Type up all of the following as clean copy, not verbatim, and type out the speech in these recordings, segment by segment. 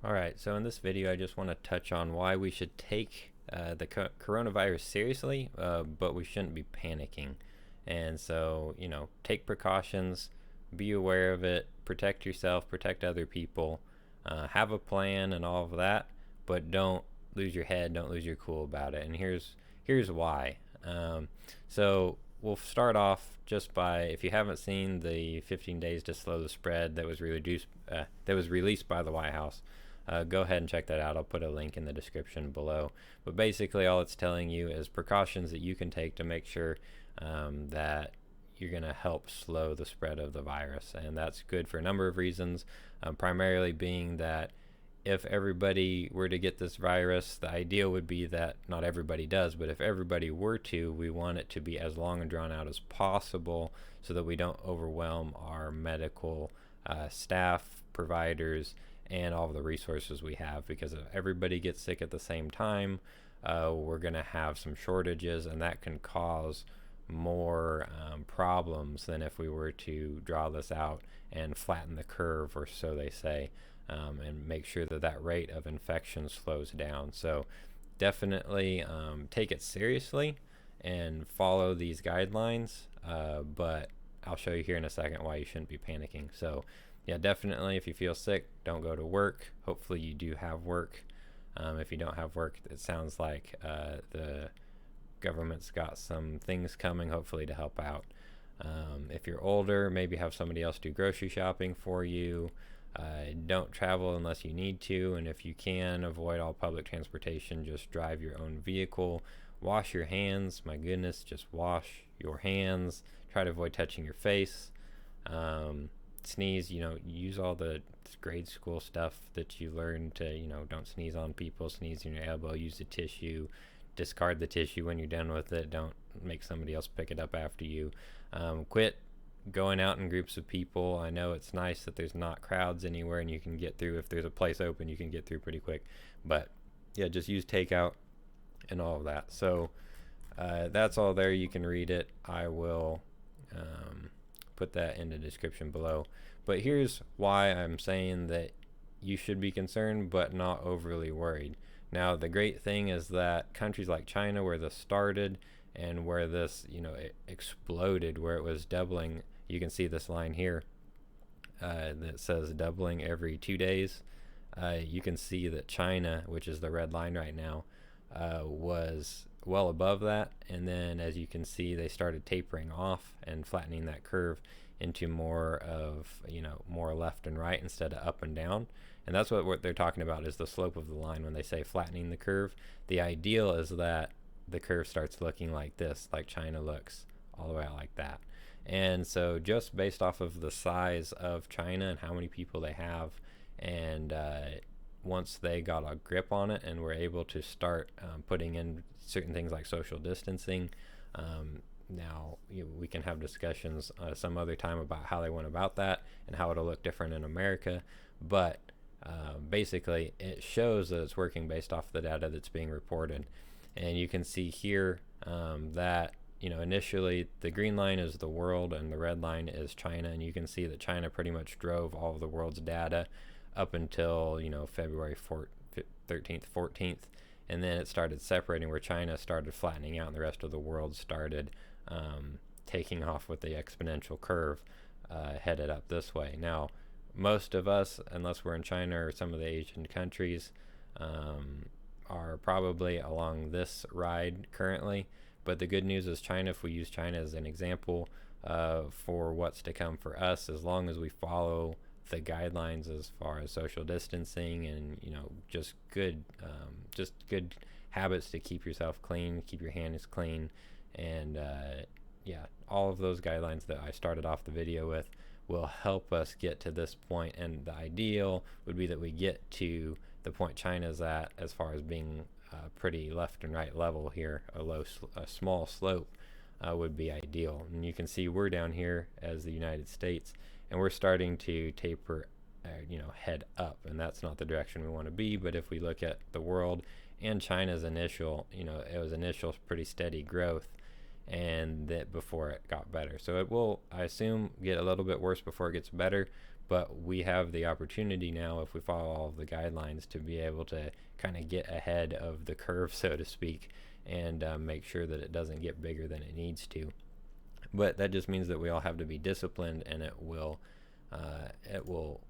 Alright, so in this video I just want to touch on why we should take the coronavirus seriously, but we shouldn't be panicking. And so, take precautions, be aware of it, protect yourself, protect other people, have a plan and all of that, but don't lose your head, don't lose your cool about it. And here's why. So we'll start off just by, if you haven't seen the 15 days to slow the spread that was released by the White House, go ahead and check that out. I'll put a link in the description below. But basically all it's telling you is precautions that you can take to make sure that you're going to help slow the spread of the virus. And that's good for a number of reasons, primarily being that if everybody were to get this virus, the ideal would be that not everybody does, but if everybody were to, we want it to be as long and drawn out as possible so that we don't overwhelm our medical staff, providers, and all of the resources we have, because if everybody gets sick at the same time, we're going to have some shortages, and that can cause more problems than if we were to draw this out and flatten the curve, or so they say, and make sure that that rate of infection slows down. So definitely take it seriously and follow these guidelines, but I'll show you here in a second why you shouldn't be panicking. So yeah, definitely if you feel sick, don't go to work. Hopefully you do have work. If you don't have work, it sounds like the government's got some things coming, hopefully, to help out. If you're older, maybe have somebody else do grocery shopping for you. Don't travel unless you need to, and if you can, avoid all public transportation. Just drive your own vehicle. Wash your hands. My goodness, just wash your hands. Try to avoid touching your face. Sneeze, use all the grade school stuff that you learned to, don't sneeze on people, sneeze in your elbow, use the tissue, discard the tissue when you're done with it, don't make somebody else pick it up after you. Quit going out in groups of people. I know it's nice that there's not crowds anywhere and you can get through. If there's a place open, you can get through pretty quick, but yeah, just use takeout and all of that. So that's all there. You can read it. I will put that in the description below. But here's why I'm saying that you should be concerned but not overly worried. Now the great thing is that countries like China, where this started and where this it exploded, where it was doubling, you can see this line here that says doubling every 2 days. You can see that China, which is the red line right now, was well above that, and then as you can see, they started tapering off and flattening that curve into more of more left and right instead of up and down. And that's what they're talking about, is the slope of the line. When they say flattening the curve, the ideal is that the curve starts looking like this, like China looks, all the way out like that. And so just based off of the size of China and how many people they have, and once they got a grip on it and were able to start putting in certain things like social distancing, now we can have discussions some other time about how they went about that and how it'll look different in America. But basically it shows that it's working based off the data that's being reported. And you can see here that initially the green line is the world and the red line is China, and you can see that China pretty much drove all of the world's data up until February 13th, 14th, and then it started separating, where China started flattening out and the rest of the world started taking off with the exponential curve, headed up this way. Now most of us, unless we're in China or some of the Asian countries, are probably along this ride currently. But the good news is China, if we use China as an example for what's to come for us, as long as we follow the guidelines as far as social distancing and just good habits to keep yourself clean, keep your hands clean, and yeah, all of those guidelines that I started off the video with will help us get to this point. And the ideal would be that we get to the point China's at, as far as being pretty left and right level here. A small slope would be ideal. And you can see we're down here as the United States, and we're starting to taper head up, and that's not the direction we want to be. But if we look at the world and China's initial, it was initial pretty steady growth, and that before it got better. So it will, I assume, get a little bit worse before it gets better, but we have the opportunity now, if we follow all of the guidelines, to be able to kind of get ahead of the curve, so to speak, and make sure that it doesn't get bigger than it needs to. But that just means that we all have to be disciplined, and it will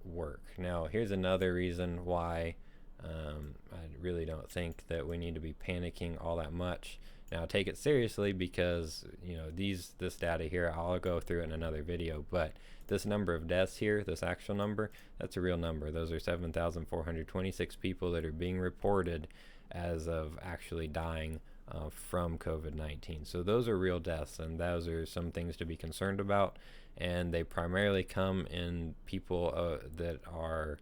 work. Now, here's another reason why I really don't think that we need to be panicking all that much. Now, take it seriously, because this data here, I'll go through it in another video, but this number of deaths here, this actual number, that's a real number. Those are 7,426 people that are being reported as of actually dying from COVID-19. So those are real deaths, and those are some things to be concerned about, and they primarily come in people that are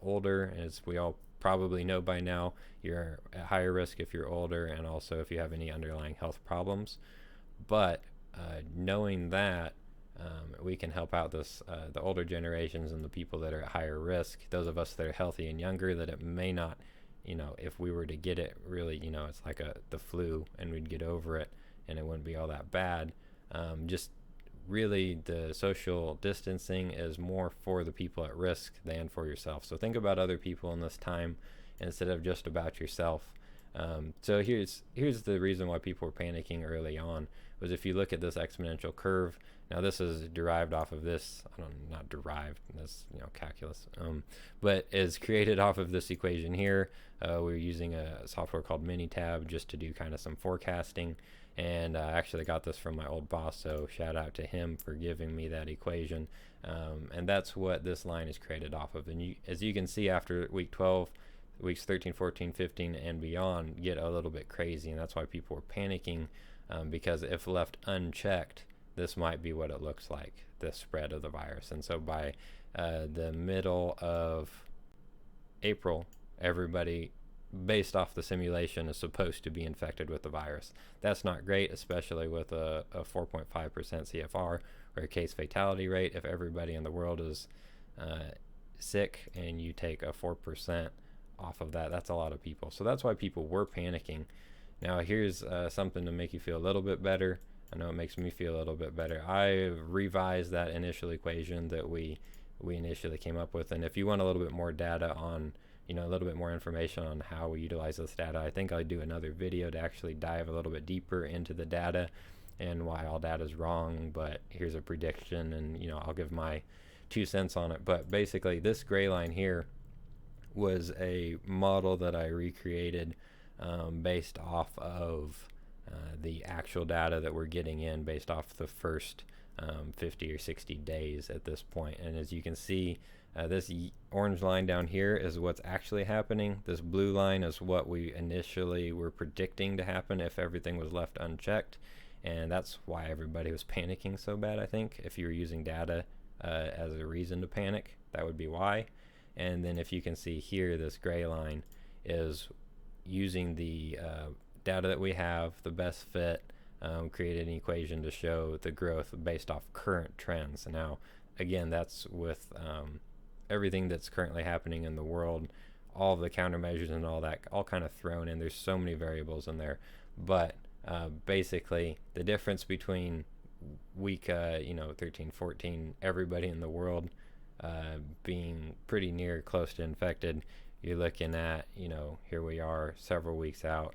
older. As we all probably know by now, you're at higher risk if you're older, and also if you have any underlying health problems. But knowing that, we can help out the older generations and the people that are at higher risk, those of us that are healthy and younger, that it may not, if we were to get it, really, it's like the flu, and we'd get over it and it wouldn't be all that bad. Just really, the social distancing is more for the people at risk than for yourself. So think about other people in this time instead of just about yourself. So here's the reason why people were panicking early on, was if you look at this exponential curve. Now, this is derived off of this, not derived, that's calculus, but is created off of this equation here. We're using a software called Minitab just to do kind of some forecasting, and I actually got this from my old boss, so shout out to him for giving me that equation. And that's what this line is created off of. And as you can see, after week 12, weeks 13, 14, 15, and beyond get a little bit crazy, and that's why people were panicking, because if left unchecked, this might be what it looks like, the spread of the virus. And so by the middle of April, everybody, based off the simulation, is supposed to be infected with the virus. That's not great, especially with a 4.5% CFR, or a case fatality rate. If everybody in the world is sick and you take a 4% off of that, that's a lot of people. So that's why people were panicking. Now, here's something to make you feel a little bit better. I know it makes me feel a little bit better. I revised that initial equation that we initially came up with, and if you want a little bit more data on, a little bit more information on how we utilize this data, I think I'll do another video to actually dive a little bit deeper into the data and why all data is wrong. But here's a prediction, and I'll give my 2 cents on it. But basically, this gray line here was a model that I recreated based off of the actual data that we're getting in, based off the first 50 or 60 days at this point. And as you can see, this orange line down here is what's actually happening. This blue line is what we initially were predicting to happen if everything was left unchecked, and that's why everybody was panicking so bad. I think if you were using data as a reason to panic, that would be why. And then if you can see here, this gray line is using the data that we have, the best fit, created an equation to show the growth based off current trends. Now, again, that's with everything that's currently happening in the world, all of the countermeasures and all that, all kind of thrown in. There's so many variables in there. But basically, the difference between week 13, 14, everybody in the world being pretty near close to infected, you're looking at, here we are several weeks out,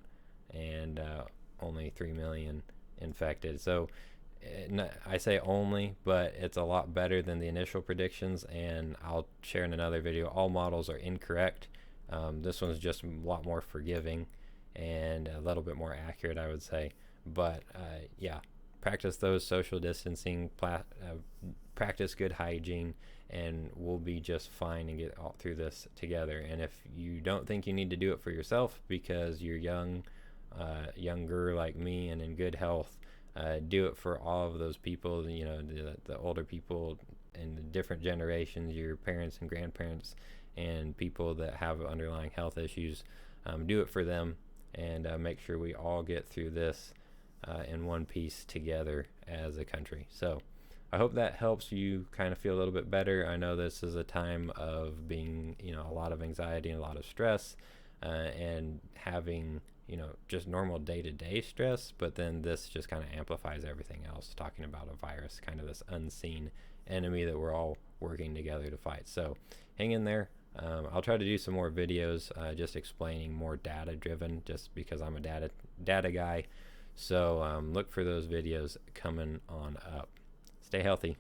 and only 3 million infected. So I say only, but it's a lot better than the initial predictions, and I'll share in another video. All models are incorrect. This one's just a lot more forgiving and a little bit more accurate, I would say. But yeah, practice those social distancing, practice good hygiene, and we'll be just fine and get all through this together. And if you don't think you need to do it for yourself because you're younger like me and in good health, do it for all of those people, the older people in the different generations, your parents and grandparents, and people that have underlying health issues. Do it for them, and make sure we all get through this in one piece together as a country. So I hope that helps you kind of feel a little bit better. I know this is a time of being, a lot of anxiety and a lot of stress, and having, just normal day-to-day stress, but then this just kind of amplifies everything else, talking about a virus, kind of this unseen enemy that we're all working together to fight. So hang in there. I'll try to do some more videos just explaining more data driven, just because I'm a data guy. So look for those videos coming on up. Stay healthy.